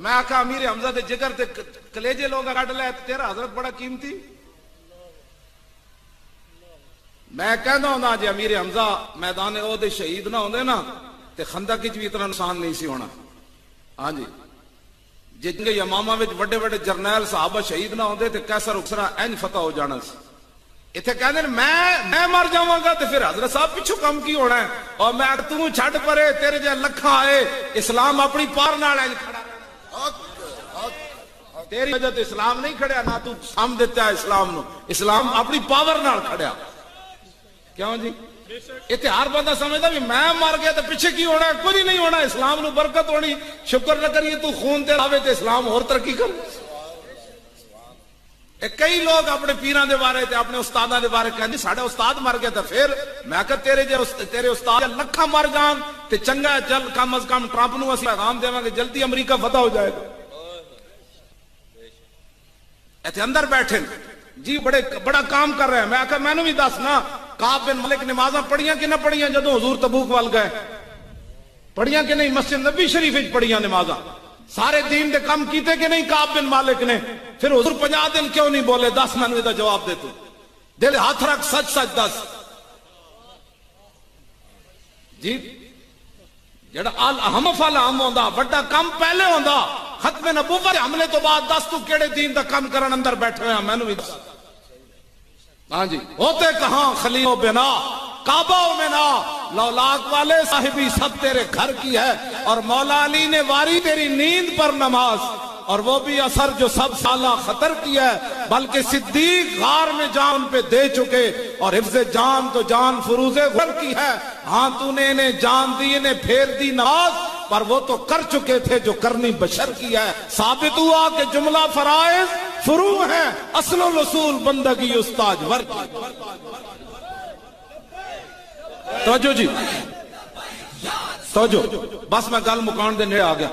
میں آکھا امیر حمزہ دے جگر تے کلیجے لوگ کٹ لے تیرا حضرت بڑا قیمتی. میں کہنا ہونا جی امیر حمزہ میدان عہد شہید نہ ہوندے نا تے خندق وچ بھی اتنا نقصان نہیں سی ہونا. ہاں جی جنگ یمامہ وچ بڑے بڑے جرنیل صحابہ شہید نہ ہوندے تے کیسر اکسرا اینج فتح ہو جانا سی. اتنے کہتے ہیں میں مر جاواں گا تو پھر حضرت صاحب پچھو کم کی ہونا ہے. اور میں توں چھڈ پرے تیرے جے لکھاں آئے اسلام اپنی پار نال اینج کھڑا تیری وجہ تو اسلام نہیں کھڑیا نہ تو سام دیتا ہے اسلام نو. اسلام اپنی پاور نال کھڑیا. کیوں جی اتنے ہر بندہ سمجھتا بھی میں مر گیا تو پیچھے کی ہونا ہے. کچھ نہیں ہونا. اسلام نو برکت ہونی. شکر نہ کریے تو خون تے آوے تے اسلام اور ترقی کر. کئی لوگ اپنے پیراں دے بارے تے اپنے استاداں دے بارے کہندے ساڈا استاد مر گیا تو پھر میں کہ تیرے استاد لکھاں مر جان تے چنگا چل کم از کم ٹرمپ نو اسی پیغام دیواں گے جلدی امریکہ فتح ہو جائے گا. ایتھے اندر بیٹھے جی بڑا کام کر رہے ہیں. میں کہ مینوں بھی دس نا کعب بن مالک نمازاں پڑھیاں کہ نہ پڑھیاں جدوں حضور تبوک وال گئے؟ پڑھیاں کہ نہیں؟ مسجد نبی شریف وچ پڑھیاں نمازاں. سارے دین دے کم کیتے کہ نہیں کعب بن مالک نے؟ پھر حضور 50 دن کیوں نہیں بولے؟ دس مینوں دا جواب دے تو. دل ہاتھ رکھ سچ سچ دس جی. جڑا الاہم فالاہم ہوندا بڑا کم پہلے ہوندا. ختم نبوت حملے تو بعد دس تو کیڑے دین دا کم کرن اندر بیٹھے ہیں مینوں بھی دس. ہاں جی ہوتے کہاں خلیل و بنا کعبہ و منا لولاک والے صاحبی سب تیرے گھر کی ہے. اور مولا علی نے واری تیری نیند پر نماز اور وہ بھی اثر جو سب سالہ خطر کی ہے. بلکہ صدیق غار میں جان پہ دے چکے اور حفظ جان تو جان فروز غل کی ہے. ہاں تو نے انہیں جان دی انہیں پھیر دی نماز پر وہ تو کر چکے تھے جو کرنی بشر کی ہے. ثابت ہوا کہ جملہ فرائض فروع ہیں اصل و اصول بندگی استاد ور کی. توجہ جی توجہ بس میں گل مکان دے نیڑے آ گیا.